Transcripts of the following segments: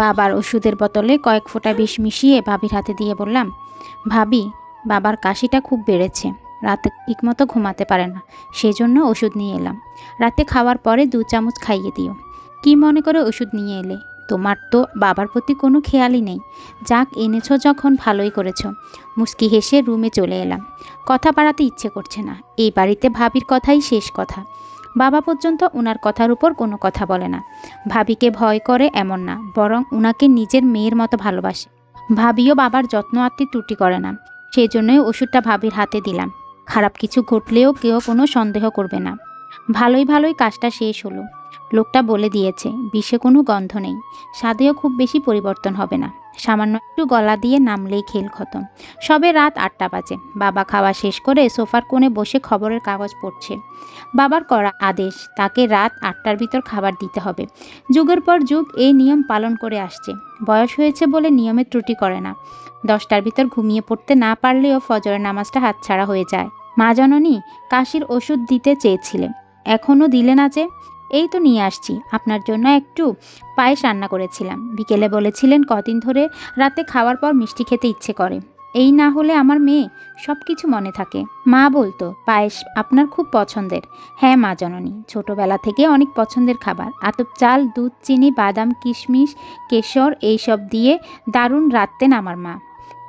বাবার ওষুধের বোতলে কয়েক ফোঁটা বিষ মিশিয়ে ভাবির হাতে দিয়ে বললাম, ভাবি, বাবার কাশিটা খুব বেড়েছে, রাতে ঠিকমতো ঘুমাতে পারে না, সেজন্য ওষুধ নিয়ে এলাম। রাতে খাওয়ার পরে 2 চামচ খাইয়ে দিও। কি মনে করে ওষুধ নিয়ে এলে? তোমার তো বাবার প্রতি কোনো খেয়ালই নেই। যাক, এনেছ যখন ভালোই করেছ। মুচকি হেসে রুমে চলে এলাম। কথা বাড়াতে ইচ্ছে করছে না। এই বাড়িতে ভাবির কথাই শেষ কথা। বাবা পর্যন্ত ওনার কথার উপর কোনো কথা বলে না। ভাবিকে ভয় করে এমন না, বরং ওনাকে নিজের মেয়ের মতো ভালোবাসে। ভাবিও বাবার যত্ন আত্মি ত্রুটি করে না। সেই জন্যই ওষুধটা ভাবির হাতে দিলাম। খারাপ কিছু ঘটলেও কেউ কোনো সন্দেহ করবে না। ভালোই ভালোই কাজটা শেষ হলো। লোকটা বলে দিয়েছে বিষে কোনো গন্ধ নেই, স্বাদেও খুব বেশি পরিবর্তন হবে না। সামান্য একটু গলা দিয়ে নামলেই খেল খতম। সবে রাত 8টা বাজে। বাবা খাওয়া শেষ করে সোফার কোণে বসে খবরের কাগজ পড়ছে। বাবার করা আদেশ, তাকে রাত 8টার ভিতর খাবার দিতে হবে। যুগের পর যুগ এই নিয়ম পালন করে আসছে। বয়স হয়েছে বলে নিয়মের ত্রুটি করে না। 10টার ভিতর ঘুমিয়ে পড়তে না পারলেও ফজরের নামাজটা হাতছাড়া হয়ে যায়। মা জননী, কাশির ওষুধ দিতে চেয়েছিলেন, এখনও দিলে না যে? এই তো নিয়ে আসছি। আপনার জন্য একটু পায়েস রান্না করেছিলাম। বিকেলে বলেছিলেন কদিন ধরে রাতে খাওয়ার পর মিষ্টি খেতে ইচ্ছে করে। এই না হলে আমার মেয়ে সব কিছু মনে থাকে। মা বলতো পায়েস আপনার খুব পছন্দের। হ্যাঁ মা জননী, ছোটবেলা থেকে অনেক পছন্দের খাবার। আতপ চাল, দুধ, চিনি, বাদাম, কিশমিশ, কেশর এইসব দিয়ে দারুণ রাঁধতেন আমার মা।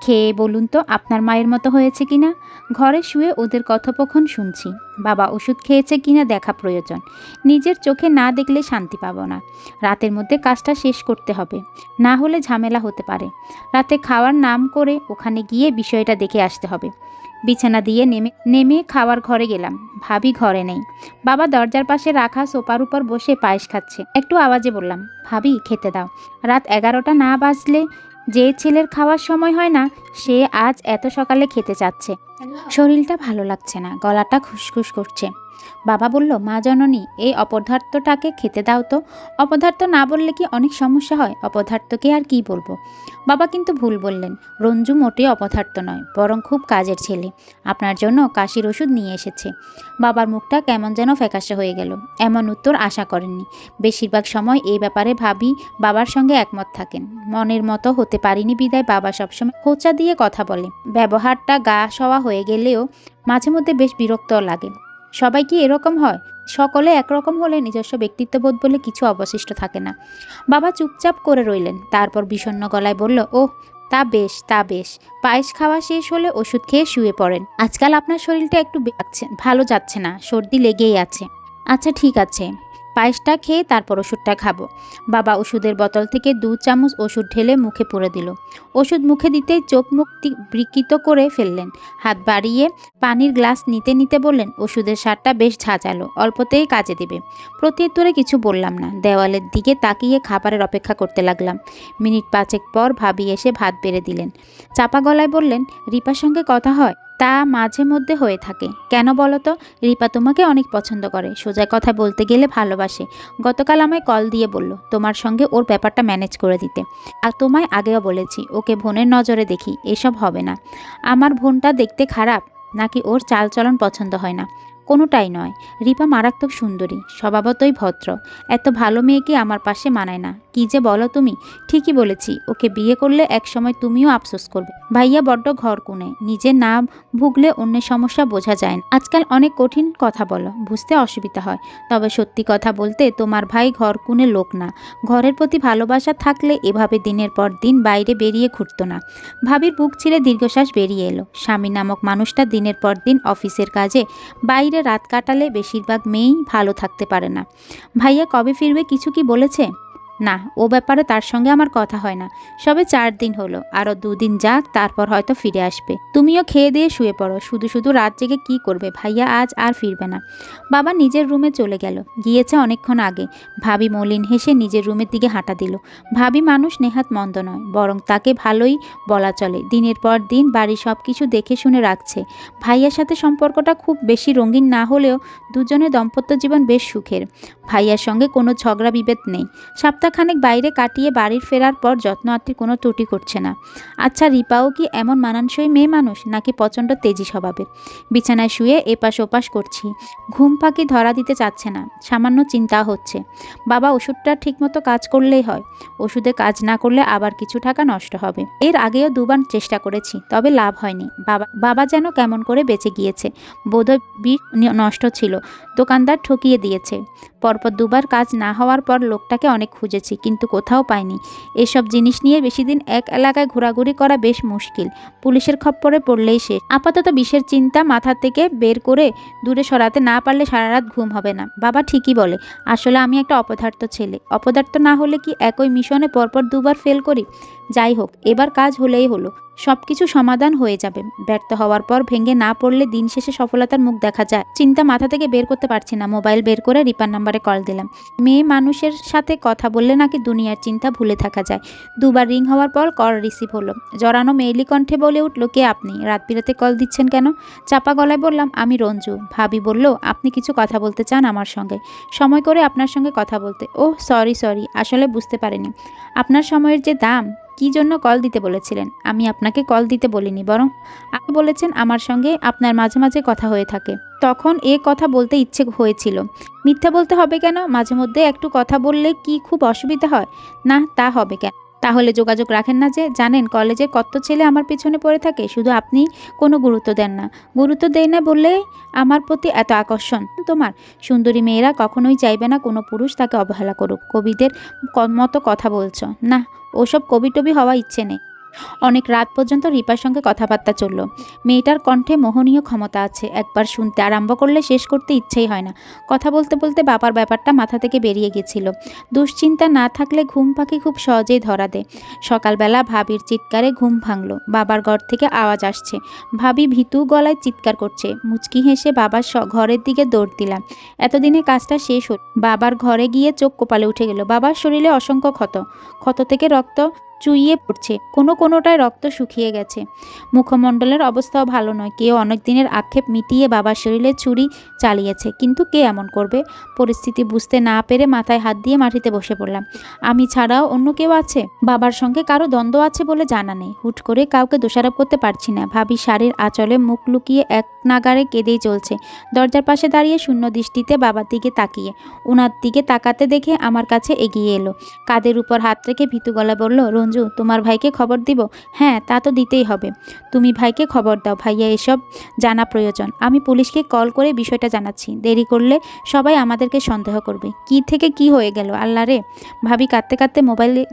খেয়ে বলুন তো আপনার মায়ের মতো হয়েছে কিনা? ঘরে শুয়ে ওদের কথোপকথন শুনছি। বাবা ওষুধ খেয়েছে কিনা দেখা প্রয়োজন। নিজের চোখে না দেখলে শান্তি পাবো না। রাতের মধ্যে কাজটা শেষ করতে হবে, না হলে ঝামেলা হতে পারে। রাতে খাওয়ার নাম করে ওখানে গিয়ে বিষয়টা দেখে আসতে হবে। বিছানা দিয়ে নেমে খাওয়ার ঘরে গেলাম। ভাবি ঘরে নেই। বাবা দরজার পাশে রাখা সোফার উপর বসে পায়েস খাচ্ছে। একটু আওয়াজে বললাম, ভাবি খেতে দাও। রাত 11টা না বাজলে যে ছেলের খাওয়ার সময় হয় না, সে আজ এত সকালে খেতে চাচ্ছে। শরীরটা ভালো লাগছে না, গলাটা খুসখুস করছে। বাবা বলল, মা জননী, এই অপদার্থটাকে খেতে দাও তো। অপদার্থ না বললে কি অনেক সমস্যা হয়? অপদার্থকে আর কি বলবো? বাবা কিন্তু ভুল বললেন। রঞ্জু মোটেই অপদার্থ নয়, বরং খুব কাজের ছেলে। আপনার জন্য কাশির ওষুধ নিয়ে এসেছে। বাবার মুখটা কেমন যেন ফ্যাকাশে হয়ে গেল। এমন উত্তর আশা করেননি। বেশিরভাগ সময় এই ব্যাপারে ভাবি বাবার সঙ্গে একমত থাকেন। মনের মতো হতে পারিনি বিদায় বাবা সবসময় খোঁচা দিয়ে কথা বলে। ব্যবহারটা গা সওয়া হয়ে গেলেও মাঝে মধ্যে বেশ বিরক্তও লাগে। সবাই কি এরকম হয়? সকলে একরকম হলে নিজস্ব ব্যক্তিত্ববোধ বলে কিছু অবশিষ্ট থাকে না। বাবা চুপচাপ করে রইলেন। তারপর বিষণ্ণ গলায় বলল, ওহ, তা বেশ, তা বেশ। পায়েস খাওয়া শেষ হলে ওষুধ খেয়ে শুয়ে পড়েন। আজকাল আপনার শরীরটা একটু ভালো যাচ্ছে না, সর্দি লেগেই আছে। আচ্ছা ঠিক আছে, পায়েসটা খেয়ে তারপর ওষুধটা খাবো। বাবা ওষুধের বোতল থেকে 2 চামচ ওষুধ ঢেলে মুখে পুরে দিল। ওষুধ মুখে দিতেই চোখ মুখ বিকৃত করে ফেললেন। হাত বাড়িয়ে পানির গ্লাস নিতে নিতে বললেন, ওষুধের স্বাদটা বেশ ঝাঁঝালো, অল্পতেই কাজে দেবে। প্রত্যুত্তরে কিছু বললাম না। দেওয়ালের দিকে তাকিয়ে খাবারের অপেক্ষা করতে লাগলাম। মিনিট 5 পর ভাবি এসে ভাত বেড়ে দিলেন। চাপা গলায় বললেন, রিপার সঙ্গে কথা হয়? তা মাঝে মধ্যে হয়ে থাকে। কেন বলো তো? রিপা তোমাকে অনেক পছন্দ করে, সোজা কথা বলতে গেলে ভালোবাসে। গতকাল আমায় কল দিয়ে বলল তোমার সঙ্গে ওর ব্যাপারটা ম্যানেজ করে দিতে। আর তোমায় আগেও বলেছি ওকে বোনের নজরে দেখি, এসব হবে না। আমার বোনটা দেখতে খারাপ নাকি ওর চালচলন পছন্দ হয় না? কোনোটাই নয়। রিপা মারাত্মক সুন্দরী, স্বভাবতই ভদ্র। এত ভালো মেয়েকে আমার পাশে মানায় না। কি যে বলো তুমি! ঠিকই বলেছি, ওকে বিয়ে করলে একসময় তুমিও আফসোস করবে। ভাইয়া বড্ড ঘর কোণে, নিজে না ভুগলে অন্যের সমস্যা বোঝা যায় না। আজকাল অনেক কঠিন কথা বলো, বুঝতে অসুবিধা হয়। তবে সত্যি কথা বলতে তোমার ভাই ঘর কোণে লোক না। ঘরের প্রতি ভালোবাসা থাকলে এভাবে দিনের পর দিন বাইরে বেরিয়ে ঘুরতো না। ভাবির বুক ছিঁড়ে দীর্ঘশ্বাস বেরিয়ে এলো। স্বামী নামক মানুষটা দিনের পর দিন অফিসের কাজে বাইরে রাত কাটালে বেশিরভাগ মেয়েই ভালো থাকতে পারে না। ভাইয়া কবে ফিরবে কিছু কি বলেছে? না, ও ব্যাপারে তার সঙ্গে আমার কথা হয় না। সবে 4 দিন হলো, আরও 2 দিন যাক, তারপর হয়তো ফিরে আসবে। তুমিও খেয়ে দিয়ে শুয়ে পড়ো। শুধু শুধু রাত জেগে কি করবে? ভাইয়া আজ আর ফিরবে না। বাবা নিজের রুমে চলে গেল। গিয়েছে অনেকক্ষণ আগে। ভাবি মলিন হেসে নিজের রুমের দিকে হাঁটা দিল। ভাবি মানুষ নেহাত মন্দ নয়, বরং তাকে ভালোই বলা চলে। দিনের পর দিন বাড়ির সব কিছু দেখে শুনে রাখছে। ভাইয়ার সাথে সম্পর্কটা খুব বেশি রঙিন না হলেও দুজনের দাম্পত্য জীবন বেশ সুখের। ভাইয়ার সঙ্গে কোনো ঝগড়া বিভেদ নেই। সপ্তাহে সপ্তাহখানেক বাইরে কাটিয়ে বাড়ির ফেরার পর যত্ন আত্মীর কোনো ত্রুটি করছে না। আচ্ছা, রিপাও কি এমন মানানসই মেয়ে মানুষ, নাকি প্রচণ্ড তেজি স্বভাবের? বিছানায় শুয়ে এপাশ ওপাশ করছি, ঘুম ফাঁকি ধরা দিতে চাচ্ছে না। সামান্য চিন্তা হচ্ছে, বাবা ওষুধটা ঠিকমতো কাজ করলেই হয়, ওষুধে কাজ না করলে আবার কিছু টাকা নষ্ট হবে। এর আগেও দুবার চেষ্টা করেছি, তবে লাভ হয়নি। বাবা যেন কেমন করে বেঁচে গিয়েছে, বোধহয় বিষ নষ্ট ছিল, দোকানদার ঠকিয়ে দিয়েছে। পরপর দুবার কাজ না হওয়ার পর লোকটাকে অনেক খুঁজেছি, কিন্তু কোথাও পাইনি। এসব জিনিস নিয়ে বেশি দিন এক এলাকায় ঘোরাঘুরি করা বেশ মুশকিল, পুলিশের খপ্পরে পড়লেই শেষ। আপাতত বিষের চিন্তা মাথা থেকে বের করে দূরে সরাতে না পারলে সারা রাত ঘুম হবে না। বাবা ঠিকই বলে, আসলে আমি একটা অপদার্থ ছেলে। অপদার্থ না হলে কি একই মিশনে পরপর দুবার ফেল করি? যাই হোক, এবার কাজ হলেই হলো, সব কিছু সমাধান হয়ে যাবে। ব্যর্থ হওয়ার পর ভেঙে না পড়লে দিন শেষে সফলতার মুখ দেখা যায়। চিন্তা মাথা থেকে বের করতে পারছি না। মোবাইল বের করে রিপার নাম্বারে কল দিলাম। মেয়ে মানুষের সাথে কথা বললে নাকি দুনিয়ার চিন্তা ভুলে থাকা যায়। দুবার রিং হওয়ার পর কল রিসিভ হলো। জড়ানো মেইলি কণ্ঠে বলে উঠল, কে আপনি? রাত বিরাতে কল দিচ্ছেন কেন? চাপা গলায় বললাম, আমি রঞ্জু। ভাবি বলল, আপনি কিছু কথা বলতে চান আমার সঙ্গে? সময় করে আপনার সঙ্গে কথা বলতে। ওহ সরি, আসলে বুঝতে পারিনি আপনার সময়ের যে দাম। কি জন্য কল দিতে বলেছিলেন? আমি আপনাকে কল দিতে বলিনি, বরং আপনি বলেছেন আমার সঙ্গে আপনার মাঝে মাঝে কথা হয়ে থাকে। তখন কথা বলতে ইচ্ছে হয়েছিল। মিথ্যা বলতে হবে কেন? মাঝে মধ্যে একটু কথা বললে কি খুব অসুবিধা হয়? না, তা হবে কেন? তাহলে যোগাযোগ রাখেন না যে? জানেন কলেজে কত ছেলে আমার পেছনে পড়ে থাকে, শুধু আপনি কোনো গুরুত্ব দেন না। গুরুত্ব দেয় না বলে আমার প্রতি এত আকর্ষণ তোমার? সুন্দরী মেয়েরা কখনোই চাইবে না কোনো পুরুষ তাকে অবহেলা করুক। কবিদের মতো কথা বলছো না, ওসব কবি টবি হওয়া ইচ্ছে নেই। অনেক রাত পর্যন্ত রিপার সঙ্গে কথাবার্তা চলল। মেয়েটার কণ্ঠে মোহনীয় ক্ষমতা আছে, একবার শুনতে আরম্ভ করলে শেষ করতে ইচ্ছেই হয় না। কথা বলতে বলতে বাবার ব্যাপারটা মাথা থেকে বেরিয়ে গেছিল। দুশ্চিন্তা না থাকলে ঘুম পাখি খুব সহজেই ধরা দেয়। সকালবেলা ভাবির চিৎকারে ঘুম ভাঙল। বাবার ঘর থেকে আওয়াজ আসছে। ভাবি ভীতু গলায় চিৎকার করছে। মুচকি হেসে বাবার ঘরের দিকে দৌড় দিলাম। এতদিনে কাজটা শেষ হল। বাবার ঘরে গিয়ে চোখ কপালে উঠে গেল। বাবার শরীরে অসংখ্য ক্ষত থেকে রক্ত চুইয়ে পড়ছে, কোনোটায় রক্ত শুকিয়ে গেছে। মুখমণ্ডলের অবস্থাও ভালো নয়। কেউ অনেক দিনের আক্ষেপ মিটিয়ে বাবার শরীরে ছুরি চালিয়েছে, কিন্তু কে এমন করবে? পরিস্থিতি বুঝতে না পেরে মাথায় হাত দিয়ে মাটিতে বসে পড়লাম। আমি ছাড়াও অন্য কেউ আছে? বাবার সঙ্গে কারো দ্বন্দ্ব আছে বলে জানা নেই। হুট করে কাউকে দোষারোপ করতে পারছি না। ভাবি শাড়ির আঁচলে মুখ লুকিয়ে এক নাগারে কেঁদেই চলছে। দরজার পাশে দাঁড়িয়ে শূন্য দৃষ্টিতে বাবার দিকে তাকিয়ে, ওনার দিকে তাকাতে দেখে আমার কাছে এগিয়ে এলো। কাঁধের উপর হাত রেখে ভীতু গলায় বলল, রঞ্জু, তোমার ভাইকে খবর দিব? হ্যাঁ, তা তো দিতেই হবে। তুমি ভাইকে খবর দাও, ভাইয়া এসব জানা প্রয়োজন। আমি পুলিশকে কল করে বিষয়টা জানাচ্ছি। দেরি করলে সবাই আমাদেরকে সন্দেহ করবে। কি থেকে কি হয়ে গেল আল্লাহ রে! ভাবি কাঁদতে কাঁদতে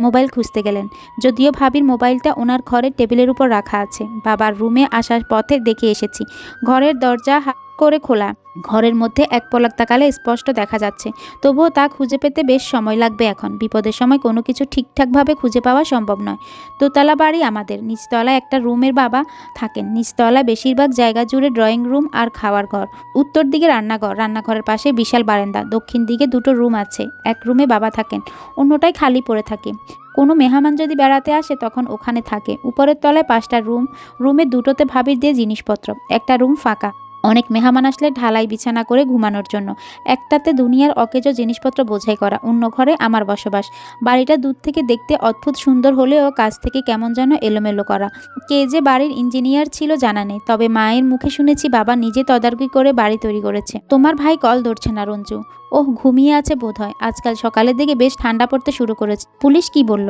মোবাইল খুঁজতে গেলেন। যদিও ভাবির মোবাইলটা ওনার ঘরের টেবিলের উপর রাখা আছে। বাবার রুমে আসার পথে দেখে এসেছি, ঘরের দরজা করে খোলা। ঘরের মধ্যে এক পলক তাকালে স্পষ্ট দেখা যাচ্ছে, তবুও তা খুঁজে পেতে বেশ সময় লাগবে। এখন বিপদের সময় কোনো কিছু ঠিকঠাকভাবে খুঁজে পাওয়া সম্ভব নয়। দোতলা বাড়ি আমাদের, নিচতলায় একটা রুমের বাবা থাকেন। নিচতলায় বেশিরভাগ জায়গা জুড়ে ড্রয়িং রুম আর খাওয়ার ঘর। উত্তর দিকে রান্নাঘর, রান্নাঘরের পাশে বিশাল বারান্দা। দক্ষিণ দিকে দুটো রুম আছে, এক রুমে বাবা থাকেন, অন্যটাই খালি পড়ে থাকে। কোনো মেহমান যদি বেড়াতে আসে তখন ওখানে থাকে। উপরের তলায় 5টা রুম, রুমে দুটোতে ভাবির দিয়ে জিনিসপত্র, একটা রুম ফাঁকা, অনেক মেহমান আসলে ঢালাই বিছানা করে ঘুমানোর জন্য। একটাতে দুনিয়ার অকেজো জিনিসপত্র বোঝাই করা, অন্য ঘরে আমার বসবাস। বাড়িটা দূর থেকে দেখতে অদ্ভুত সুন্দর হলেও কাছ থেকে কেমন যেন এলোমেলো করা। কে যে বাড়ির ইঞ্জিনিয়ার ছিল জানা নেই, তবে মায়ের মুখে শুনেছি বাবা নিজে তদারকি করে বাড়ি তৈরি করেছে। তোমার ভাই কল ধরছে না রঞ্জু? ওহ, ঘুমিয়ে আছে বোধহয়। আজকাল সকালের দিকে বেশ ঠান্ডা পড়তে শুরু করেছে। পুলিশ কি বলল?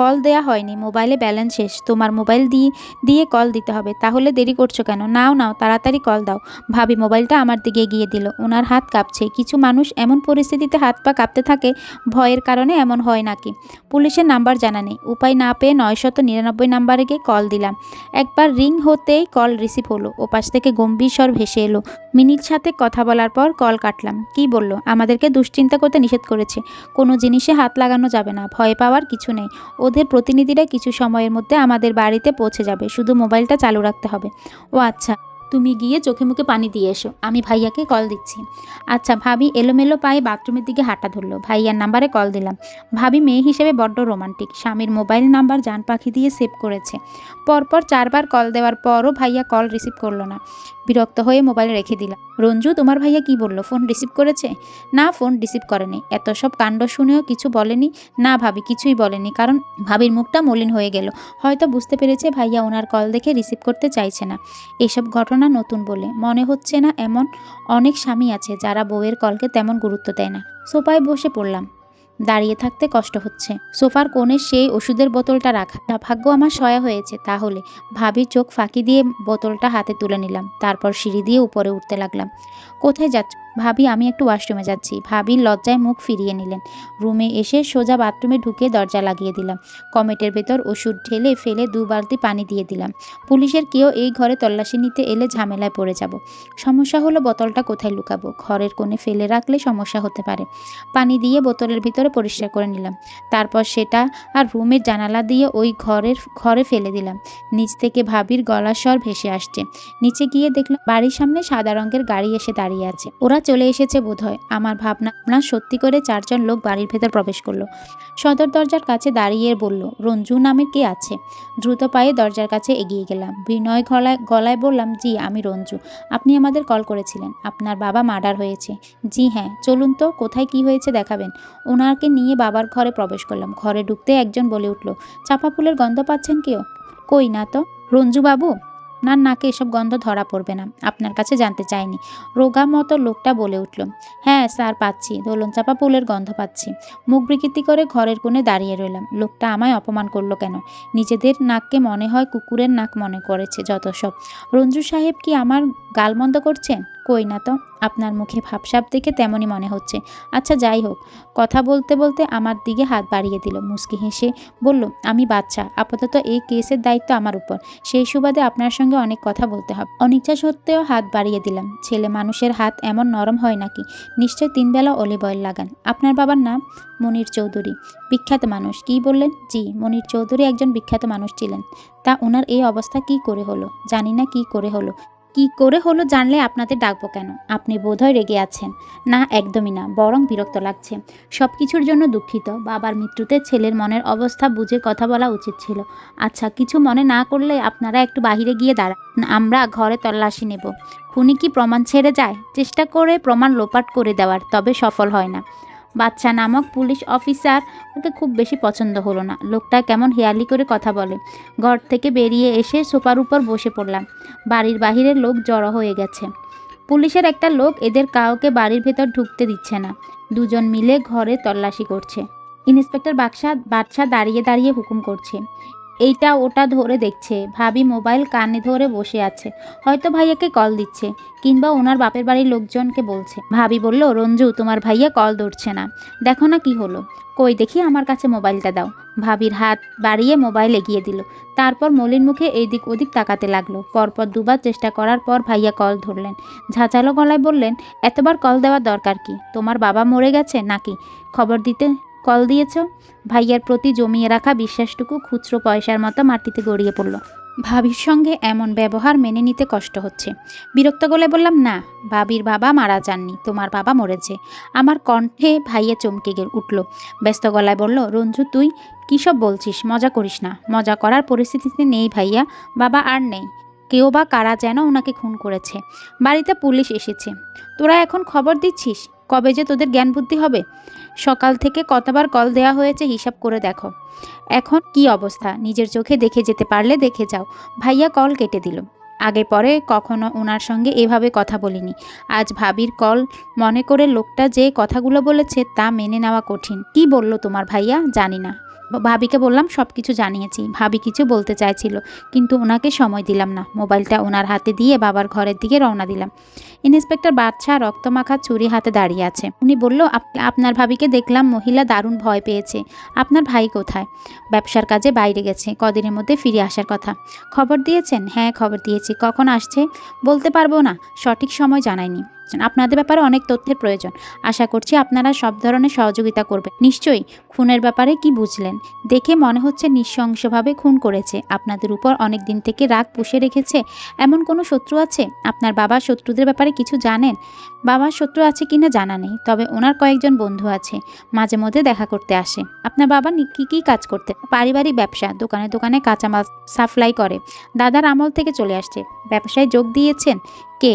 কল দেয়া হয়নি, মোবাইলে ব্যালেন্স শেষ। তোমার মোবাইল দিয়ে কল দিতে হবে। তাহলে দেরি করছো কেন? নাও তাড়াতাড়ি কল দাও। ভাবি মোবাইলটা আমার দিকে এগিয়ে দিল। ওনার হাত কাঁপছে। কিছু মানুষ এমন পরিস্থিতিতে হাত পা কাঁপতে থাকে, ভয়ের কারণে এমন হয় নাকি? পুলিশের নাম্বার জানা নেই। উপায় না পেয়ে 999 নাম্বারে গিয়ে কল দিলাম। একবার রিং হতেই কল রিসিভ হলো। ওপাশ থেকে গম্ভীর স্বর ভেসে এলো। মিনিট সাথে কথা বলার পর কল কাটলাম। কি বলল? আমাদেরকে দুশ্চিন্তা করতে নিষেধ করেছে, কোনো জিনিসে হাত লাগানো যাবে না, ভয় পাওয়ার কিছু নেই। ওদের প্রতিনিধিরা কিছু সময়ের মধ্যে আমাদের বাড়িতে পৌঁছে যাবে, শুধু মোবাইলটা চালু রাখতে হবে। ও আচ্ছা, তুমি গিয়ে চোখে মুখে পানি দিয়ে এসো, আমি ভাইয়াকে কল দিচ্ছি। আচ্ছা। ভাবি এলোমেলো পায়ে বাথরুমের দিকে হাঁটা ধরলো। ভাইয়ার নাম্বারে কল দিলাম। ভাবি মেয়ে হিসেবে বড্ড রোমান্টিক। স্বামীর মোবাইল নাম্বার জান পাখি দিয়ে সেভ করেছে। পরপর 4বার কল দেওয়ার পরও ভাইয়া কল রিসিভ করলো না। বিরক্ত হয়ে মোবাইল রেখে দিলাম। রঞ্জু, তোমার ভাইয়া কি বলল? ফোন রিসিভ করেছে? না, ফোন রিসিভ করেনি। এত সব কাণ্ড শুনেও কিছু বলেনি? না ভাবি, কিছুই বলেনি। কারণ ভাবির মুখটা মলিন হয়ে গেল। হয়তো বুঝতে পেরেছে ভাইয়া ওনার কল দেখে রিসিভ করতে চাইছে না। এসব ঘটনা নতুন বলে মনে হচ্ছে না। এমন অনেক স্বামী আছে যারা বউয়ের কলকে তেমন গুরুত্ব দেয় না। সোফায় বসে পড়লাম। দাঁড়িয়ে থাকতে কষ্ট হচ্ছে। সোফার কোণে সেই ওষুধের বোতলটা রাখা। ভাগ্য আমার সয়া হয়েছে তাহলে। ভাবির চোখ ফাঁকি দিয়ে বোতলটা হাতে তুলে নিলাম। তারপর সিঁড়ি দিয়ে উপরে উঠতে লাগলাম। কোথায় যাচ্ছ? ভাবি, আমি একটু ওয়াশরুমে যাচ্ছি। ভাবি লজ্জায় মুখ ফিরিয়ে নিলেন। রুমে এসে সোজা বাথরুমে ঢুকে দরজা লাগিয়ে দিলাম। কমেটের ভেতর ওষুধ ঢেলে ফেলে 2 বালতি পানি দিয়ে দিলাম। পুলিশের কেউ এই ঘরে তল্লাশি নিতে এলে ঝামেলায় পড়ে যাব। সমস্যা হলো বোতলটা কোথায় লুকাবো? ঘরের কোণে ফেলে রাখলে সমস্যা হতে পারে। পানি দিয়ে বোতলের ভিতরে পরিষ্কার করে নিলাম। তারপর সেটা আর রুমের জানালা দিয়ে ওই ঘরে ফেলে দিলাম। নিচ থেকে ভাবির গলার স্বর ভেসে আসছে। নিচে গিয়ে দেখলাম বাড়ির সামনে সাদা রঙের গাড়ি এসে দাঁড়িয়ে আছে। ওরা চলে এসেছে বোধহয়। আমার ভাবনা সত্যি করে 4 জন লোক বাড়ির ভেতর প্রবেশ করলো। সদর দরজার কাছে দাঁড়িয়ে বলল, রঞ্জু নামের কে আছে? দ্রুত পায়ে দরজার কাছে এগিয়ে গেলাম। বিনয় গলায় বললাম, জি আমি রঞ্জু। আপনি আমাদের কল করেছিলেন। আপনার বাবা মার্ডার হয়েছে। জি হ্যাঁ। চলুন তো, কোথায় কি হয়েছে দেখাবেন। ওনাকে নিয়ে বাবার ঘরে প্রবেশ করলাম। ঘরে ঢুকতে একজন বলে উঠল, চাপা ফুলের গন্ধ পাচ্ছেন কেউ? কই না তো। রঞ্জু বাবু? না, নাকে এসব গন্ধ ধরা পড়বে না। আপনার কাছে জানতে চাইনি। রোগা মতো লোকটা বলে উঠল, হ্যাঁ স্যার পাচ্ছি, দোলন চাপা ফুলের গন্ধ পাচ্ছি। মুখ বিকৃতি করে ঘরের কোণে দাঁড়িয়ে রইলাম। লোকটা আমায় অপমান করলো কেন? নিজেদের নাককে মনে হয় কুকুরের নাক মনে করেছে যত সব। রঞ্জু সাহেব কি আমার গালমন্দ করছেন? কই না তো। আপনার মুখে ভাবসাব দেখে তেমনই মনে হচ্ছে। আচ্ছা যাই হোক। কথা বলতে বলতে আমার দিকে হাত বাড়িয়ে দিল। মুচকি হেসে বলল, আমি বাচ্চা, আপাতত এই কেসের দায়িত্ব আমার উপর। সেই সুবাদে আপনার সঙ্গে অনেক কথা বলতে হবে। অনিচ্ছা সত্ত্বেও হাত বাড়িয়ে দিলাম। ছেলে মানুষের হাত এমন নরম হয় নাকি? নিশ্চয় 3 বেলা অলিভ অয়েল লাগান। আপনার বাবার নাম? মনির চৌধুরী। বিখ্যাত মানুষ? কি বললেন? জি, মনির চৌধুরী একজন বিখ্যাত মানুষ ছিলেন। তা ওনার এই অবস্থা কি করে হলো? জানি না কি করে হলো। কি করে হলো জানলে আপনাদের ডাকবো কেন? আপনি বোধহয় রেগে আছেন। না, একদমই না, বরং বিরক্ত লাগছে। সব কিছুর জন্য দুঃখিত। বাবার মৃত্যুতে ছেলের মনের অবস্থা বুঝে কথা বলা উচিত ছিল। আচ্ছা, কিছু মনে না করলে আপনারা একটু বাহিরে গিয়ে দাঁড়ান। আমরা ঘরে তল্লাশি নেব। খুনি কি প্রমাণ ছেড়ে যায়? চেষ্টা করে প্রমাণ লোপাট করে দেওয়ার, তবে সফল হয় না। বাচ্চা নামক পুলিশ অফিসার ওকে খুব বেশি পছন্দ হলো না। লোকটা কেমন হেয়ালি করে কথা বলে। ঘর থেকে বেরিয়ে এসে সোফার উপর বসে পড়লাম। বাড়ির বাহিরের লোক জড়ো হয়ে গেছে। পুলিশের একটা লোক এদের কাউকে বাড়ির ভেতর ঢুকতে দিচ্ছে না। 2 জন মিলে ঘরে তল্লাশি করছে। ইন্সপেক্টর বাদশা দাঁড়িয়ে দাঁড়িয়ে হুকুম করছে। এইটা ওটা ধরে দেখছে। ভাবি মোবাইল কানে ধরে বসে আছে। হয়তো ভাইয়াকে কল দিচ্ছে, কিংবা ওনার বাপের বাড়ির লোকজনকে বলছে। ভাবি বলল, রঞ্জু তোমার ভাইয়া কল ধরছে না, দেখো না কি হলো। কই দেখি, আমার কাছে মোবাইলটা দাও। ভাবির হাত বাড়িয়ে মোবাইল এগিয়ে দিল। তারপর মলিন মুখে এদিক ওদিক তাকাতে লাগলো। পরপর 2 বার চেষ্টা করার পর ভাইয়া কল ধরলেন। ঝাঁঝালো গলায় বললেন, এতবার কল দেওয়ার দরকার কি? তোমার বাবা মরে গেছে নাকি? খবর দিতে কল দিয়েছ? ভাইয়ার প্রতি জমিয়ে রাখা বিশ্বাসটুকু খুচরো পয়সার মতো মাটিতে গড়িয়ে পড়ল। ভাবির সঙ্গে এমন ব্যবহার মেনে নিতে কষ্ট হচ্ছে। বিরক্ত গলায় বললাম, না, ভাবির বাবা মারা যাননি, তোমার বাবা মরেছে। আমার কণ্ঠে ভাইয়া চমকে উঠল। ব্যস্ত গলায় বলল, রঞ্জু তুই কী সব বলছিস? মজা করিস না। মজা করার পরিস্থিতিতে নেই ভাইয়া। বাবা আর নেই। কেউ বা কারা যেন ওনাকে খুন করেছে। বাড়িতে পুলিশ এসেছে। তোরা এখন খবর দিচ্ছিস? কবে যে তোদের জ্ঞান বুদ্ধি হবে? সকাল থেকে কতবার কল দেওয়া হয়েছে হিসাব করে দেখো। এখন কি অবস্থা নিজের চোখে দেখে যেতে পারলে দেখে যাও। ভাইয়া কল কেটে দিল। আগে পরে কখনো ওনার সঙ্গে এভাবে কথা বলিনি। আজ ভাবির কল মনে করে লোকটা যে কথাগুলো বলেছে তা মেনে নেওয়া কঠিন। কি বলল তোমার ভাইয়া? জানি না। ভাবিকে বললাম সব কিছু জানিয়েছি। ভাবি কিছু বলতে চাইছিল, কিন্তু ওনাকে সময় দিলাম না। মোবাইলটা ওনার হাতে দিয়ে বাবার ঘরের দিকে রওনা দিলাম। ইন্সপেক্টর বাদশা রক্তমাখা ছুরি হাতে দাঁড়িয়ে আছে। উনি বলল, আপনার ভাবিকে দেখলাম মহিলা দারুণ ভয় পেয়েছে। আপনার ভাই কোথায়? ব্যবসার কাজে বাইরে গেছে, কদিনের মধ্যে ফিরে আসার কথা। খবর দিয়েছেন? হ্যাঁ খবর দিয়েছি। কখন আসছে বলতে পারবো না, সঠিক সময় জানায়নি। আপনাদের ব্যাপারে অনেক তথ্যের প্রয়োজন। আশা করছি আপনারা সব ধরনের সহযোগিতা করবেন। নিশ্চয়ই। খুনের ব্যাপারে কি বুঝলেন? দেখে মনে হচ্ছে নৃশংসভাবে খুন করেছে। আপনাদের উপর অনেক দিন থেকে রাগ পুষে রেখেছে। এমন কোনো শত্রু আছে? আপনার বাবার শত্রুদের ব্যাপারে কিছু জানেন? বাবার শত্রু আছে কিনা জানা নেই, তবে ওনার কয়েকজন বন্ধু আছে, মাঝে মধ্যে দেখা করতে আসে। আপনার বাবা কি কাজ করতে? পারিবারিক ব্যবসা, দোকানে দোকানে কাঁচামাল সাপ্লাই করে। দাদার আমল থেকে চলে আসছে। ব্যবসায় যোগ দিয়েছেন? কে?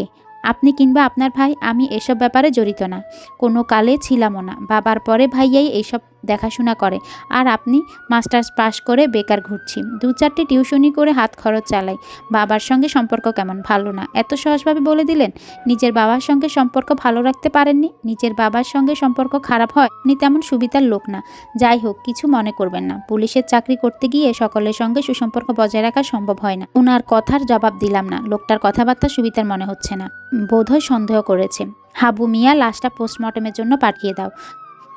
আপনি কিংবা আপনার ভাই, আমি এসব ব্যাপারে জড়িত না, কোনো কালে ছিলামও না। বাবার পরে ভাইয়াই এইসব দেখাশোনা করে, আর আপনি মাস্টার্স পাশ করে বেকার ঘুরছি, 2-4টি টিউশনি করে হাত খরচ চালাই। বাবার সঙ্গে সম্পর্ক কেমন? ভালো না। এত সহজভাবে বলে দিলেন। নিজের বাবার সঙ্গে সম্পর্ক ভালো রাখতে পারেননি? নিজের বাবার সঙ্গে সম্পর্ক খারাপ হয়? আপনি তেমন সুবিধার লোক না। যাই হোক, কিছু মনে করবেন না। পুলিশের চাকরি করতে গিয়ে সকলের সঙ্গে সুসম্পর্ক বজায় রাখা সম্ভব হয় না। ওনার কথার জবাব দিলাম না। লোকটার কথাবার্তা সুবিধার মনে হচ্ছে না, বোধহয় সন্দেহ করেছে। হাবু মিয়া, লাশটা পোস্টমর্টমের জন্য পাঠিয়ে দাও,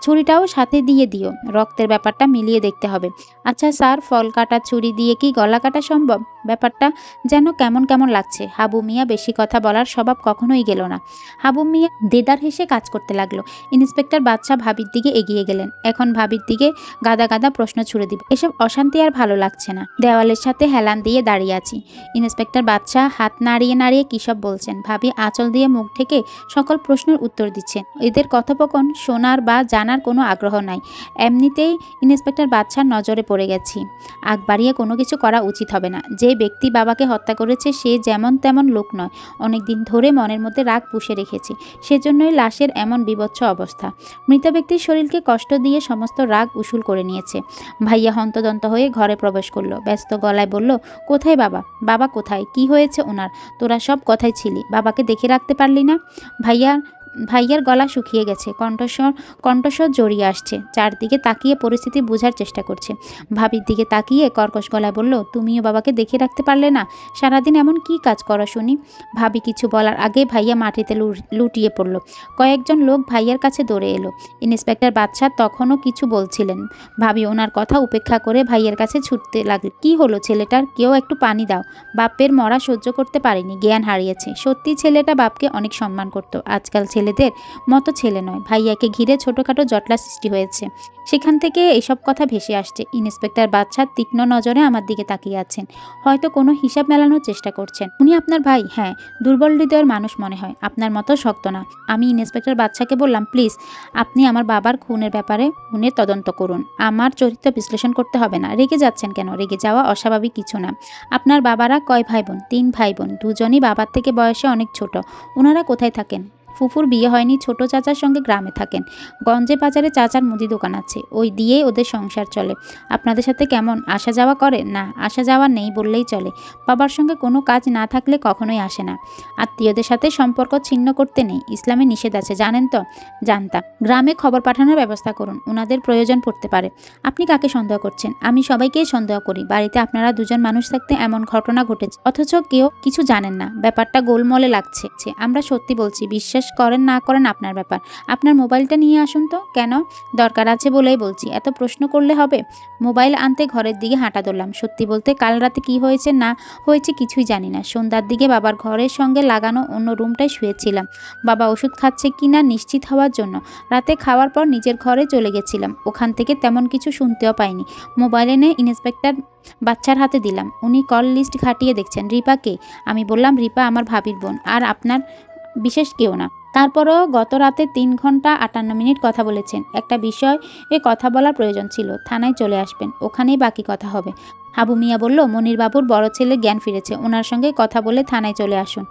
ছুরিটাও সাথে দিয়ে দিও, রক্তের ব্যাপারটা মিলিয়ে দেখতে হবে। আচ্ছা স্যার, ফল কাটা ছুরি দিয়ে কি গলা কাটা সম্ভব? ব্যাপারটা যেন কেমন কেমন লাগছে। হাবু মিয়া বেশি কথা বলার স্বভাব কখনোই গেল না। হাবু মিয়া দেদার হেসে কাজ করতে লাগলো। ইন্সপেক্টর বাদশা ভাবির দিকে এগিয়ে গেলেন। এখন ভাবির দিকে গাদা গাদা প্রশ্ন ছুড়ে দিবে। এসব অশান্তি আর ভালো লাগছে না। দেওয়ালের সাথে হেলান দিয়ে দাঁড়িয়ে আছি। ইন্সপেক্টর বাদশা হাত নাড়িয়ে নাড়িয়ে কী সব বলছেন। ভাবি আঁচল দিয়ে মুখ ঢেকে সকল প্রশ্নের উত্তর দিচ্ছেন। এদের কথোপকথন শোনার বা জানার কোনো আগ্রহ নাই। এমনিতেই ইন্সপেক্টর বাদশার নজরে পড়ে গেছি। আগ বাড়িয়ে কোনো কিছু করা উচিত হবে না। যে ব্যক্তি বাবাকে হত্যা করেছে সে যেমন তেমন লোক নয়। অনেক দিন ধরে মনের মধ্যে রাগ পুষে রেখেছি, সেজন্যই লাশের এমন বিভৎস অবস্থা। মৃত ব্যক্তির শরীরকে কষ্ট দিয়ে সমস্ত রাগ উসুল করে নিয়েছে। ভাইয়া হন্তদন্ত হয়ে ঘরে প্রবেশ করলো। ব্যস্ত গলায় বলল, কোথায় বাবা? বাবা কোথায়? কি হয়েছে ওনার? তোরা সব কথাই ছিলি, বাবাকে দেখে রাখতে পারলি না? ভাইয়ার গলা শুকিয়ে গেছে, কণ্ঠস্বর জড়িয়ে আসছে। চারদিকে তাকিয়ে পরিস্থিতি বোঝার চেষ্টা করছে। ভাবির দিকে তাকিয়ে কর্কশ গলায় বলল, তুমিও বাবাকে দেখে রাখতে পারলে না? সারাদিন এমন কি কাজ করো শুনি? ভাবি কিছু বলার আগে ভাইয়া মাটিতে লুটিয়ে পড়ল। কয়েকজন লোক ভাইয়ার কাছে দৌড়ে এলো। ইন্সপেক্টর বাদশা তখনও কিছু বলছিলেন। ভাবি ওনার কথা উপেক্ষা করে ভাইয়ের কাছে ছুটতে লাগল। কি হলো ছেলেটার? কেউ একটু পানি দাও। বাপের মরা সহ্য করতে পারেনি, জ্ঞান হারিয়েছে। সত্যি ছেলেটা বাপকে অনেক সম্মান করত। আজকাল ছেলেদের মতো ছেলে নয়। ভাইয়াকে ঘিরে ছোটখাটো জটলা সৃষ্টি হয়েছে, সেখান থেকে এইসব কথা ভেসে আসছে। ইন্সপেক্টর বাদশা তীক্ষ্ণ নজরে আমার দিকে তাকিয়ে আছেন, হয়তো কোনো হিসাব মেলানোর চেষ্টা করছেন। উনি আপনার ভাই? হ্যাঁ। দুর্বল হৃদয়ের মানুষ মনে হয়, আপনার মতো শক্ত না। আমি ইন্সপেক্টর বাদশাকে বললাম, প্লিজ আপনি আমার বাবার খুনের ব্যাপারে তদন্ত করুন। আমার চরিত্র বিশ্লেষণ করতে হবে না। রেগে যাচ্ছেন কেন? রেগে যাওয়া অস্বাভাবিক কিছু না। আপনার বাবারা কয় ভাই বোন? 3 ভাই বোন, দুজনই বাবার থেকে বয়সে অনেক ছোট। ওনারা কোথায় থাকেন? ফুফুর বিয়ে হয়নি, ছোট চাচার সঙ্গে গ্রামে থাকেন। গঞ্জে বাজারে চাচার মুদি দোকান আছে, ওই দিয়েই ওদের সংসার চলে। আপনাদের সাথে কেমন আসা যাওয়া করে? না, আসা যাওয়া নেই বললেই চলে। বাবার সঙ্গে কোনো কাজ না থাকলে কখনোই আসে না। আত্মীয়দের সাথে সম্পর্ক ছিন্ন করতে নেই, ইসলামে নিষেধ আছে, জানেন তো? জানতাম। গ্রামে খবর পাঠানোর ব্যবস্থা করুন, ওনাদের প্রয়োজন পড়তে পারে। আপনি কাকে সন্দেহ করছেন? আমি সবাইকেই সন্দেহ করি। বাড়িতে আপনারা দুজন মানুষ থাকতে এমন ঘটনা ঘটেছে, অথচ কেউ কিছু জানেন না। ব্যাপারটা গোলমলে লাগছে। আমরা সত্যি বলছি, বিশ্বাস করেন না করেন আপনার ব্যাপার। আপনার মোবাইলটা নিয়ে আসুন তো। কেন? দরকার আছে বলেই বলছি, এত প্রশ্ন করলে হবে? মোবাইল আনতে ঘরের দিকে হাঁটা ধরলাম। সত্যি বলতে কাল রাতে কি হয়েছে না হয়েছে কিছুই জানি না। সন্ধ্যার দিকে বাবার ঘরের সঙ্গে লাগানো অন্য রুমটায় শুয়েছিলাম, বাবা ওষুধ খাচ্ছে কি না নিশ্চিত হওয়ার জন্য। রাতে খাওয়ার পর নিজের ঘরে চলে গেছিলাম, ওখান থেকে তেমন কিছু শুনতেও পাইনি। মোবাইল এনে ইন্সপেক্টর বাচ্চার হাতে দিলাম। উনি কল লিস্ট ঘাটিয়ে দেখছেন। রিপা কে? আমি বললাম, রিপা আমার ভাবির বোন, আর আপনার বিশেষ কেউ না। তারপরও গত রাতে 3 ঘন্টা 58 মিনিট কথা বলেছেন। একটা বিষয়ে কথা বলার প্রয়োজন ছিল। থানায় চলে আসবেন, ওখানেই বাকি কথা হবে। হাবু মিয়া বলল, মনির বাবুর বড় ছেলে জ্ঞান ফিরেছে, ওনার সঙ্গে কথা বলে থানায় চলে আসুন।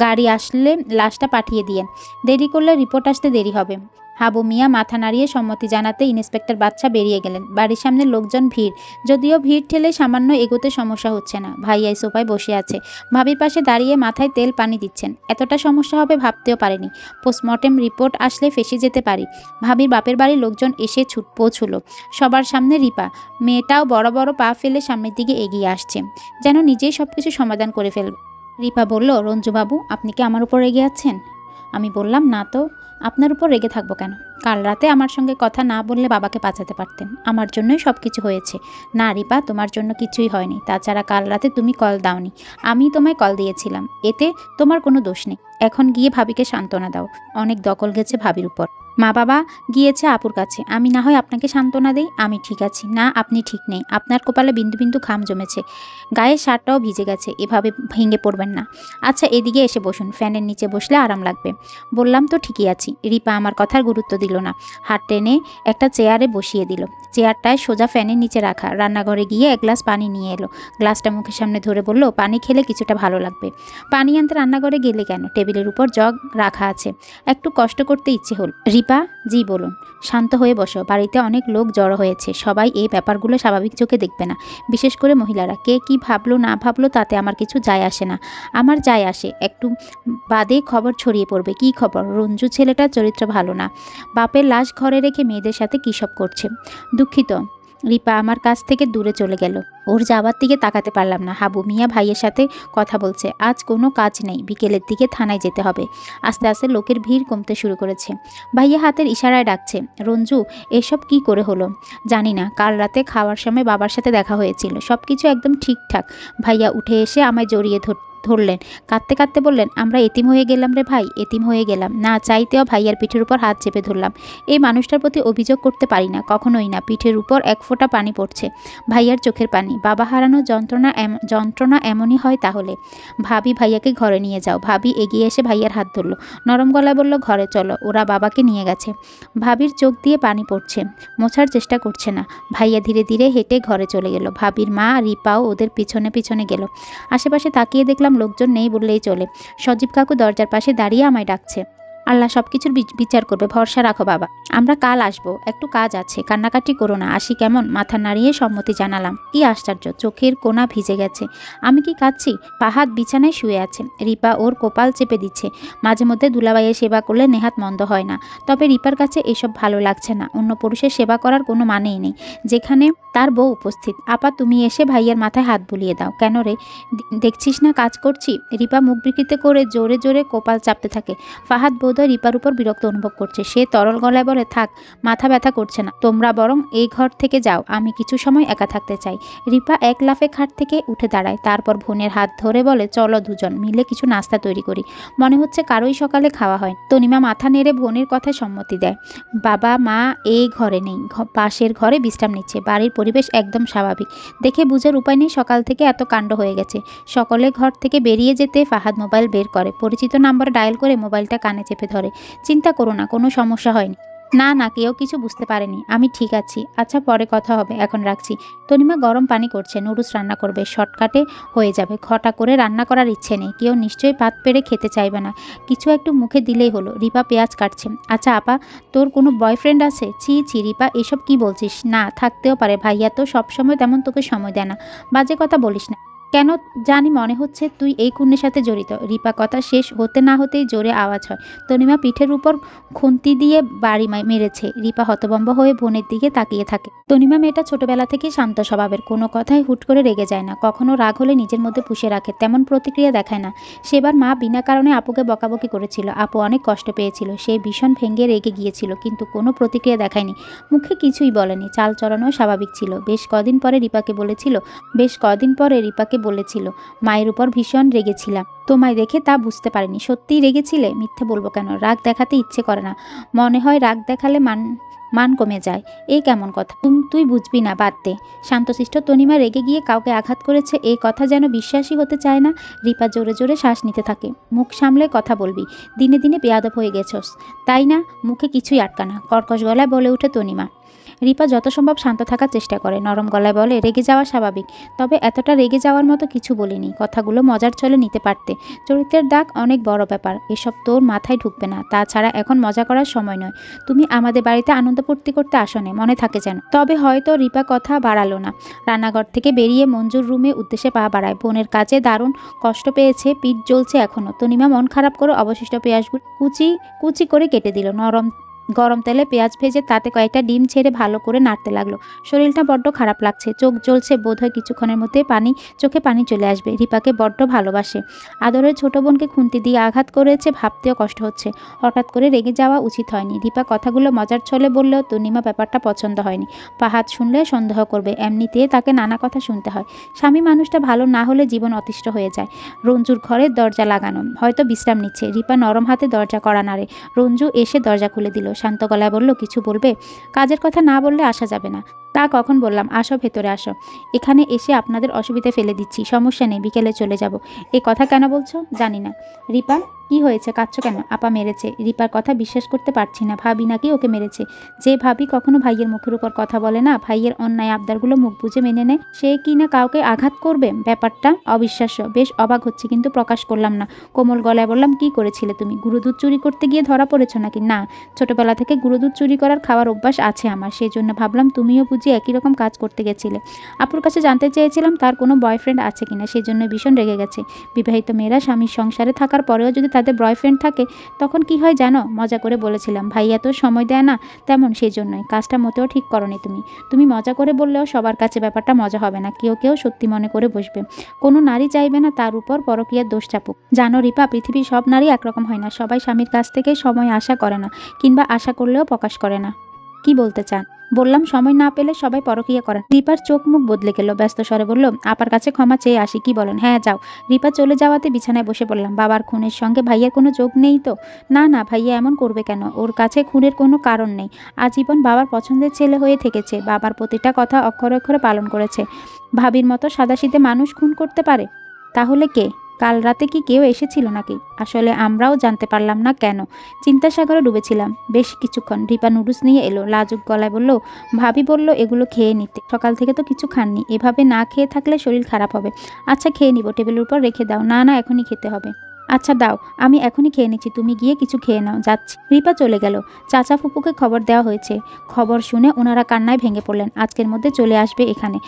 গাড়ি আসলে লাশটা পাঠিয়ে দিয়েন, দেরি করলে রিপোর্ট আসতে দেরি হবে। হাবু মিয়া মাথা নাড়িয়ে সম্মতি জানাতে ইন্সপেক্টর বাদশা বেরিয়ে গেলেন। বাড়ির সামনে লোকজন ভিড়, যদিও ভিড় ঠেলে সামান্য এগোতে সমস্যা হচ্ছে না। ভাইয়াই সোফায় বসে আছে, ভাবির পাশে দাঁড়িয়ে মাথায় তেল পানি দিচ্ছেন। এতটা সমস্যা হবে ভাবতেও পারেনি। পোস্টমর্টেম রিপোর্ট আসলে ফেসে যেতে পারি। ভাবির বাপের বাড়ির লোকজন এসে পৌঁছলো। সবার সামনে রিপা, মেয়েটাও বড় বড় পা ফেলে সামনের দিকে এগিয়ে আসছে, যেন নিজেই সবকিছু সমাধান করে ফেলবে। রিপা বলল, রঞ্জুবাবু আপনি কি আমার উপর রেগে আছেন? আমি বললাম, না তো, আপনার উপর রেগে থাকবো কেন? কাল রাতে আমার সঙ্গে কথা না বললে বাবাকে বাঁচাতে পারতেন। আমার জন্যই সব কিছু হয়েছে। না রিপা, তোমার জন্য কিছুই হয়নি। তাছাড়া কাল রাতে তুমি কল দাওনি, আমি তোমায় কল দিয়েছিলাম, এতে তোমার কোনো দোষ নেই। এখন গিয়ে ভাবিকে সান্ত্বনা দাও, অনেক দখল গেছে ভাবির উপর। মা বাবা গিয়েছে আপুর কাছে, আমি না হয় আপনাকে সান্ত্বনা দেই। আমি ঠিক আছি। না, আপনি ঠিক নেই। আপনার কপালে বিন্দু বিন্দু ঘাম জমেছে, গায়ের শার্টটাও ভিজে গেছে। এভাবে ভেঙে পড়বেন না। আচ্ছা, এদিকে এসে বসুন, ফ্যানের নিচে বসলে আরাম লাগবে। বললাম তো ঠিকই আছি। রিপা আমার কথার গুরুত্ব দিল না, হাত টেনে একটা চেয়ারে বসিয়ে দিল। চেয়ারটায় সোজা ফ্যানের নিচে রাখা। রান্নাঘরে গিয়ে এক গ্লাস পানি নিয়ে এলো। গ্লাসটা মুখের সামনে ধরে বলল, পানি খেলে কিছুটা ভালো লাগবে। পানি আনতে রান্নাঘরে গেলে কেন? টেবিলের উপর জগ রাখা আছে, একটু কষ্ট করতে ইচ্ছে হল। রিপা, জি বলুন। শান্ত হয়ে বসো, বাড়িতে অনেক লোক জড়ো হয়েছে, সবাই এই ব্যাপারগুলো স্বাভাবিক চোখে দেখবে না, বিশেষ করে মহিলারা। কে কি ভাবলো না ভাবলো তাতে আমার কিছু যায় আসে না। আমার যায় আসে, একটু বাদে খবর ছড়িয়ে পড়বে। কি খবর? রঞ্জু ছেলেটার চরিত্র ভালো না, বাপের লাশ ঘরে রেখে মেয়েদের সাথে কী সব করছে। দুঃখিত। রিপা আমার কাছ থেকে দূরে চলে গেল। ওর যাওয়ার দিকে তাকাতে পারলাম না। হাবু মিয়া ভাইয়ের সাথে কথা বলছে। আজ কোনো কাজ নেই, বিকেলের দিকে থানায় যেতে হবে। আস্তে আস্তে লোকের ভিড় কমতে শুরু করেছে। ভাইয়া হাতের ইশারায় ডাকছে, রঞ্জু, এসব কি করে হলো? জানি না, কাল রাতে খাওয়ার সময় বাবার সাথে দেখা হয়েছিল, সব কিছু একদম ঠিকঠাক। ভাইয়া উঠে এসে আমায় জড়িয়ে ধরলেন, কাঁদতে কাঁদতে বললেন, আমরা এতিম হয়ে গেলাম রে ভাই, এতিম হয়ে গেলাম। না চাইতেও ভাইয়ার পিঠের উপর হাত চেপে ধরলাম। এই মানুষটার প্রতি অভিযোগ করতে পারি না, কখনোই না। পিঠের উপর এক ফোঁটা পানি পড়ছে, ভাইয়ার চোখের পানি। বাবা হারানোর যন্ত্রণা এমনই হয় তাহলে। ভাবি, ভাইয়াকে ঘরে নিয়ে যাও। ভাবি এগিয়ে এসে ভাইয়ার হাত ধরলো, নরম গলায় বলল, ঘরে চলো, ওরা বাবাকে নিয়ে গেছে। ভাবির চোখ দিয়ে পানি পড়ছে, মোছার চেষ্টা করছে না। ভাইয়া ধীরে ধীরে হেঁটে ঘরে চলে গেল। ভাবির মা রিপাও ওদের পিছনে পিছনে গেল। আশেপাশে তাকিয়ে দেখলাম লোকজন নেই বললেই চলে। সজীব কাকু দরজার পাশে দাঁড়িয়ে আমায় ডাকছে। আল্লাহ সব কিছুর বিচার করবে, ভরসা রাখো বাবা। আমরা কাল আসবো, একটু কাজ আছে, কান্নাকাটি করো না। আসি কেমন? মাথা নাড়িয়ে সম্মতি জানালাম। কি আশ্চর্য, চোখের কোনা ভিজে গেছে। আমি কি কাঁদছি? ফাহাদ বিছানায় শুয়ে আছে, রিপা ওর কপাল চেপে দিচ্ছে। মাঝে মধ্যে দুলাভাইয়ের সেবা করলে নেহাত মন্দ হয় না, তবে রিপার কাছে এসব ভালো লাগছে না। অন্য পুরুষের সেবা করার কোনো মানেই নেই যেখানে তার বউ উপস্থিত। আপা, তুমি এসে ভাইয়ের মাথায় হাত বুলিয়ে দাও। কেন রে, দেখছিস না কাজ করছি? রিপা মুখ বিকৃত করে জোরে জোরে কপাল চাপতে থাকে। ফাহাদ বোধহয় রিপার উপর বিরক্ত অনুভব করছে। সে তরল গলায় বলে, থাক, মাথা ব্যথা করছে না, তোমরা বরং এই ঘর থেকে যাও, আমি কিছু সময় একা থাকতে চাই। রিপা এক লাফে খাট থেকে উঠে দাঁড়ায়, তারপর বোনের হাত ধরে বলে, চলো দুজন মিলে কিছু নাস্তা তৈরি করি, মনে হচ্ছে কারোই সকালে খাওয়া হয়। তনিমা মাথা নেড়ে বোনের কথায় সম্মতি দেয়। বাবা মা এই ঘরে নেই, পাশের ঘরে বিশ্রাম নিচ্ছে। বাড়ির পরিবেশ একদম স্বাভাবিক, দেখে বুঝার উপায় নেই সকাল থেকে এত কাণ্ড হয়ে গেছে। সকলে ঘর থেকে বেরিয়ে যেতে ফাহাদ মোবাইল বের করে, পরিচিত নাম্বার ডায়াল করে মোবাইলটা কানে চেপে ধরে। চিন্তা করো না, কোনো সমস্যা হয়নি। না না, কেউ কিছু বুঝতে পারেনি, আমি ঠিক আছি। আচ্ছা, পরে কথা হবে, এখন রাখছি। তনিমা গরম পানি করছে, নুডলস রান্না করবে, শর্টকাটে হয়ে যাবে। ঘটা করে রান্না করার ইচ্ছে নেই, কেউ নিশ্চয়ই ভাত পেরে খেতে চাইবে না, কিছু একটু মুখে দিলেই হলো। রিপা পেঁয়াজ কাটছে। আচ্ছা আপা, তোর কোনো বয়ফ্রেন্ড আছে? ছি ছি রিপা, এসব কি বলছিস? না, থাকতেও পারে, ভাইয়া তো সবসময় তেমন তোকে সময় দেয় না। বাজে কথা বলিস না। কেন জানি মনে হচ্ছে তুই এই খুনের সাথে জড়িত। রিপা কথা শেষ হতে না হতেই জোরে আওয়াজ হয়। তনিমা পিঠের উপর খুন্তি দিয়ে বাড়ি মেরেছে। রিপা হতভম্ব হয়ে বোনের দিকে তাকিয়ে থাকে। তনিমা মেয়েটা ছোটবেলা থেকেই শান্ত স্বভাবের, কোনো কথাই হুট করে রেগে যায় না, কখনো রাগ হলে নিজের মধ্যে পুষে রাখে, তেমন প্রতিক্রিয়া দেখায় না। সেবার মা বিনা কারণে আপুকে বকাবকি করেছিল, আপু অনেক কষ্ট পেয়েছিল, সে ভীষণ ভেঙে রেগে গিয়েছিল, কিন্তু কোনো প্রতিক্রিয়া দেখায়নি, মুখে কিছুই বলেনি। চাল চলানো স্বাভাবিক ছিল। বেশ কদিন পরে রিপাকে বলেছিল মায়ের উপর ভীষণ রেগেছিলাম, তোমায় দেখে তা বুঝতে পারিনি। সত্যিই রেগেছিলে? মিথ্যে বলবো কেন, রাগ দেখাতে ইচ্ছে করে না, মনে হয় রাগ দেখালে মান কমে যায়। এই কেমন কথা, তুই বুঝবি না, বাদ দে। শান্তশিষ্ট তনিমা রেগে গিয়ে কাউকে আঘাত করেছে এই কথা যেন বিশ্বাসই হতে চায় না। রিপা জোরে জোরে শ্বাস নিতে থাকে। মুখ সামলে কথা বলবি, দিনে দিনে বেয়াদব হয়ে গেছস, তাই না? মুখে কিছুই আটকানা, কর্কশ গলায় বলে ওঠে তনিমা। রিপা যত সম্ভব শান্ত থাকার চেষ্টা করে, নরম গলায় বলে, রেগে যাওয়া স্বাভাবিক, তবে এতটা রেগে যাওয়ার মতো কিছু বলিনি, কথাগুলো মজার ছলে নিতে পারতে। চরিত্রের দাগ অনেক বড় ব্যাপার, এসব তোর মাথায় ঢুকবে না, তাছাড়া এখন মজা করার সময় নয়, তুমি আমাদের বাড়িতে আনন্দ ফুর্তি করতে আসনে, মনে থাকে যেন। তবে হয়তো রিপা কথা বাড়ালো না। রান্নাঘর থেকে বেরিয়ে মঞ্জুর রুমে উদ্দেশ্যে পা বাড়ায়। বোনের কাজে দারুণ কষ্ট পেয়েছে, পিঠ জ্বলছে এখনো। তনিমা মন খারাপ করে অবশিষ্ট পেঁয়াজগুলো কুচি কুচি করে কেটে দিল। গরম তেলে পেঁয়াজ ভেজে তাতে কয়েকটা ডিম ছেড়ে ভালো করে নাড়তে লাগলো। শরীরটা বড্ড খারাপ লাগছে, চোখ জ্বলছে, বোধহয় কিছুক্ষণের মধ্যে চোখে পানি চলে আসবে। রিপাকে বড্ড ভালোবাসে, আদরের ছোট বোনকে খুন্তি দিয়ে আঘাত করেছে, ভাবতেও কষ্ট হচ্ছে। হঠাৎ করে রেগে যাওয়া উচিত হয়নি। রিপা কথাগুলো মজার ছলে বললেও তনিমা ব্যাপারটা পছন্দ হয়নি। ফাহাদ শুনলে সন্দেহ করবে, এমনিতে তাকে নানা কথা শুনতে হয়। স্বামী মানুষটা ভালো না হলে জীবন অতিষ্ঠ হয়ে যায়। রঞ্জুর ঘরের দরজা লাগানো, হয়তো বিশ্রাম নিচ্ছে। রিপা নরম হাতে দরজা কড়া নাড়ে। রঞ্জু এসে দরজা খুলে দিল। শান্ত গলায় বলল, কিছু বলবে? কাজের কথা না বললে আসা যাবে না। তা কখন বললাম? আসো, ভেতরে আসো। এখানে এসে আপনাদের অসুবিধা ফেলে দিচ্ছি, সমস্যা নেই, বিকেলে চলে যাব। এ কথা কেন বলছো? জানি না। রিপা, কি হয়েছে? কাঁদছো কেন? আপা মেরেছে। রিপার কথা বিশ্বাস করতে পারছি না। ভাবি নাকি ওকে মেরেছে? যে ভাবি কখনো ভাইয়ের মুখের উপর কথা বলে না, ভাইয়ের অন্যায় আবদারগুলো মুখ বুজে মেনে নেয়, সে কি না কাউকে আঘাত করবে? ব্যাপারটা অবিশ্বাস্য। বেশ অবাক হচ্ছে, কিন্তু প্রকাশ করলাম না। কোমল গলায় বললাম, কি করেছিলে তুমি? গুঁড়ো দুধ চুরি করতে গিয়ে ধরা পড়েছো নাকি? না, ছোটবেলা থেকে গুঁড়ো দুধ চুরি করার খাওয়ার অভ্যাস আছে আমার, সেই জন্য ভাবলাম তুমিও বুঝি একই রকম কাজ করতে গেছিলে। আপুর কাছে জানতে চেয়েছিলাম তার কোনো বয়ফ্রেন্ড আছে কিনা, সেই জন্য ভীষণ রেগে গেছে। বিবাহিত মেয়েরা স্বামীর সংসারে থাকার পরেও যদি তাদের বয়ফ্রেন্ড থাকে তখন কি হয় জানো? মজা করে বলেছিলাম, ভাইয়া তো সময় দেয় না তেমন, সেই জন্যই। কাজটা মোটেও ঠিক করনি তুমি। তুমি মজা করে বললেও সবার কাছে ব্যাপারটা মজা হবে না, কেউ কেউ সত্যি মনে করে বসবে। কোনো নারী চাইবে না তার উপর পরকীয়ার দোষ চাপুক। জানো রিপা, পৃথিবীর সব নারী একরকম হয় না। সবাই স্বামীর কাছ থেকে সময় আশা করে না, কিংবা আশা করলেও প্রকাশ করে না। কি বলতে চান? বললাম, সময় না পেলে সবাই পরকীয়া করেন। রিপার চোখ মুখ বদলে গেল, ব্যস্ত স্বরে বলল, আপার কাছে ক্ষমা চেয়ে আসি, কি বলেন? হ্যাঁ যাও। রিপা চলে যাওয়াতে বিছানায় বসে পড়লাম। বাবার খুনের সঙ্গে ভাইয়ের কোনো যোগ নেই তো? না না, ভাইয়া এমন করবে কেন? ওর কাছে খুনের কোনো কারণ নেই। আজীবন বাবার পছন্দের ছেলে হয়ে থেকেছে, বাবার প্রতিটা কথা অক্ষরে অক্ষরে পালন করেছে। ভাবির মতো সাদাসিধে মানুষ খুন করতে পারে? তাহলে কে? কাল রাতে কি কেউ এসেছিল নাকি? আসলে আমরাও জানতে পারলাম না কেন। চিন্তা সাগরে ডুবেছিলাম বেশ কিছুক্ষণ। রিপা নুডলস নিয়ে এলো, লাজুক গলায় বলল, ভাবি বলল এগুলো খেয়ে নিতে। সকাল থেকে তো কিছু খাননি, এভাবে না খেয়ে থাকলে শরীর খারাপ হবে। আচ্ছা খেয়ে নিব, টেবিলের উপর রেখে দাও। না না, এখনই খেতে হবে। আচ্ছা দাও, আমি এখনই খেয়ে নিচ্ছি, তুমি গিয়ে কিছু খেয়ে নাও, যাচ্ছি। রিপা চলে গেল। চাচা ফুপুকে খবর দেওয়া হয়েছে। খবর শুনে ওনারা কান্নায় ভেঙে পড়লেন। আজকের মধ্যে চলে আসবে এখানে।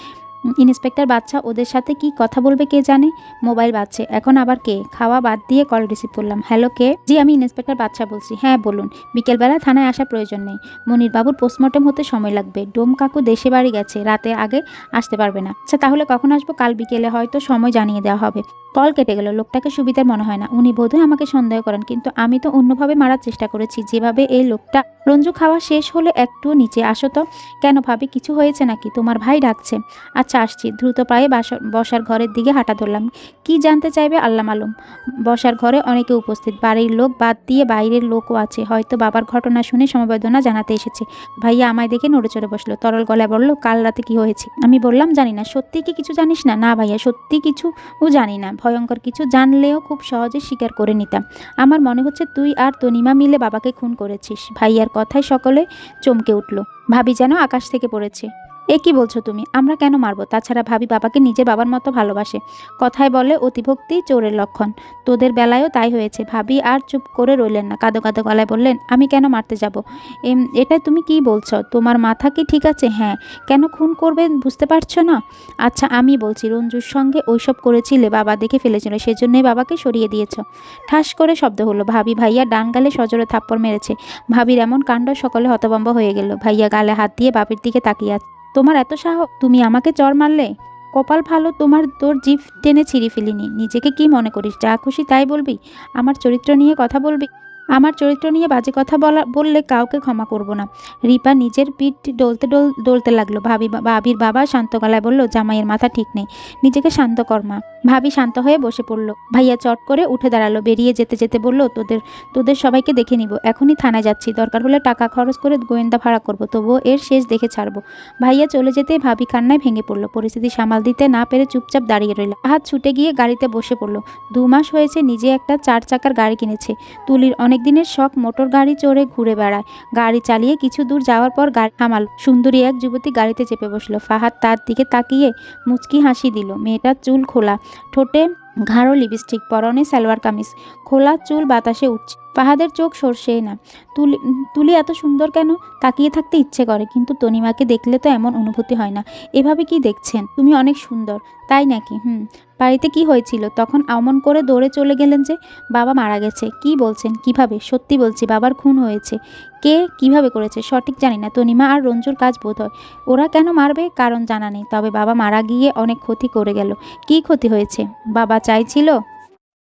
ইন্সপেক্টর বাচ্চা, ওদের সাথে কি কথা বলবে কে জানে। মোবাইল বাজছে। এখন আবার কে? খাওয়া বাদ দিয়ে কল রিসিভ করলাম। হ্যালো, কে? জি, আমি ইন্সপেক্টর বাচ্চা বলছি। হ্যাঁ বলুন। বিকেলবেলা থানায় আসার প্রয়োজন নেই। মনির বাবুর পোস্টমর্টম হতে সময় লাগবে। ডোম কাকু দেশে বাড়ি গেছে, রাতে আগে আসতে পারবে না। আচ্ছা তাহলে কখন আসবো? কাল বিকেলে, হয়তো সময় জানিয়ে দেওয়া হবে। কল কেটে গেল। লোকটাকে সুবিধার মনে হয় না। উনি বোধহয় আমাকে সন্দেহ করেন, কিন্তু আমি তো অন্যভাবে মারার চেষ্টা করেছি, যেভাবে এই লোকটা। রঞ্জু খাওয়া শেষ হলে একটু নিচে আসো তো। কেন ভাবি, কিছু হয়েছে নাকি? তোমার ভাই ডাকছে। আচ্ছা আসছি। দ্রুত পায়ে বসার ঘরের দিকে হাঁটা ধরলাম। কি জানতে চাইবে আল্লাহ মালুম। বসার ঘরে অনেকে উপস্থিত, বাড়ির লোক বাদ দিয়ে বাইরের লোকও আছে, হয়তো বাবার ঘটনা শুনে সমবেদনা জানাতে এসেছে। ভাইয়া আমায় দেখে নড়ে চড়ে বসলো, তরল গলায় বলল, কাল রাতে কি হয়েছে? আমি বললাম, জানি না। সত্যি কি কিছু জানিস না? না ভাইয়া, সত্যি কিছু জানি না। ভয়ঙ্কর কিছু জানলেও খুব সহজে স্বীকার করে নিতাম। আমার মনে হচ্ছে তুই আর তনিমা মিলে বাবাকে খুন করেছিস। ভাইয়ার কথায় সকলে চমকে উঠল। ভাবি যেন আকাশ থেকে পড়েছে। এ কি বলছো তুমি? আমরা কেন মারবো? তাছাড়া ভাবি বাবাকে নিজের বাবার মতো ভালোবাসে। কথায় বলে অতিভক্তি চোরের লক্ষণ। তোদের বেলায়ও তাই হয়েছে। ভাবি আর চুপ করে রইলেন না, কাঁদো কাঁদো গলায় বললেন, আমি কেন মারতে যাব? এটা তুমি কি বলছো? তোমার মাথা কি ঠিক আছে? হ্যাঁ, কেন খুন করবে বুঝতে পারছো না? আচ্ছা আমি বলছি, রঞ্জুর সঙ্গে ওইসব করেছিলে, বাবা দেখে ফেলেছিল, সেজন্যই বাবাকে সরিয়ে দিয়েছ। ঠাস করে শব্দ হলো। ভাবি ভাইয়া ডান গালে সজোরে থাপ্পড় মেরেছে। ভাবির এমন কাণ্ড সকলে হতভম্ব হয়ে গেল। ভাইয়া গালে হাত দিয়ে বাপির দিকে তাকিয়ে আছে। তোমার এত সাহস? তুমি আমাকে চর মারলে? কপাল ভালো তোমার, তোর জিভ টেনে ছিঁড়ে ফেলিনি। নিজেকে কি মনে করিস? যা খুশি তাই বলবি? আমার চরিত্র নিয়ে কথা বলবি? আমার চরিত্র নিয়ে বাজে কথা বললে কাউকে ক্ষমা করব না। রিপা নিজের পিঠ ডলতে লাগলো। ভাবির বাবা শান্ত গলায় বলল, জামাইয়ের মাথা ঠিক নেই, নিজেকে শান্ত কর মা। ভাবি শান্ত হয়ে বসে পড়ল। ভাইয়া চট করে উঠে দাঁড়ালো। বেরিয়ে যেতে যেতে বলল, তোদের সবাইকে দেখে নিব, এখনই থানায় যাচ্ছি, দরকার হলে টাকা খরচ করে গোয়েন্দা ভাড়া করব, তবুও এর শেষ দেখে ছাড়বো। ভাইয়া চলে যেতেই ভাবি কান্নায় ভেঙে পড়ল। পরিস্থিতি সামাল দিতে না পেরে চুপচাপ দাঁড়িয়ে রইল। হাত ছুটে গিয়ে গাড়িতে বসে পড়ল। 2 মাস হয়েছে নিজে একটা 4 চাকার গাড়ি কিনেছে। তুলির অনেক দিনের শখ, মোটর গাড়ি চড়ে ঘুরে বেড়ায়। গাড়ি চালিয়ে কিছু দূর যাওয়ার পর গাড়ি থামাল। সুন্দরী এক যুবতী গাড়িতে চেপে বসলো। ফাহাদ তার দিকে তাকিয়ে মুচকি হাসি দিল। মেয়েটার চুল খোলা, ঠোঁটে গাঢ় লিপস্টিক, পরনে সালোয়ার কামিজ, খোলা চুল বাতাসে উঠছে। ফাহাদের চোখ সরষেই না। তুলি এত সুন্দর কেন? তাকিয়ে থাকতে ইচ্ছে করে, কিন্তু তনিমাকে দেখলে তো এমন অনুভূতি হয় না। এভাবে কি দেখছেন? তুমি অনেক সুন্দর। তাই নাকি? বাড়িতে কি হয়েছিল? তখন অমন করে দৌড়ে চলে গেলেন যে? বাবা মারা গেছে। কি বলছেন? কিভাবে? সত্যি বলছি, বাবার খুন হয়েছে। কে কিভাবে করেছে সঠিক জানি না। তনিমা আর রঞ্জুর কাজ বোধ হয়। ওরা কেন মারবে কারণ জানা নেই, তবে বাবা মারা গিয়ে অনেক ক্ষতি করে গেল। কি ক্ষতি হয়েছে? বাবা চাইছিল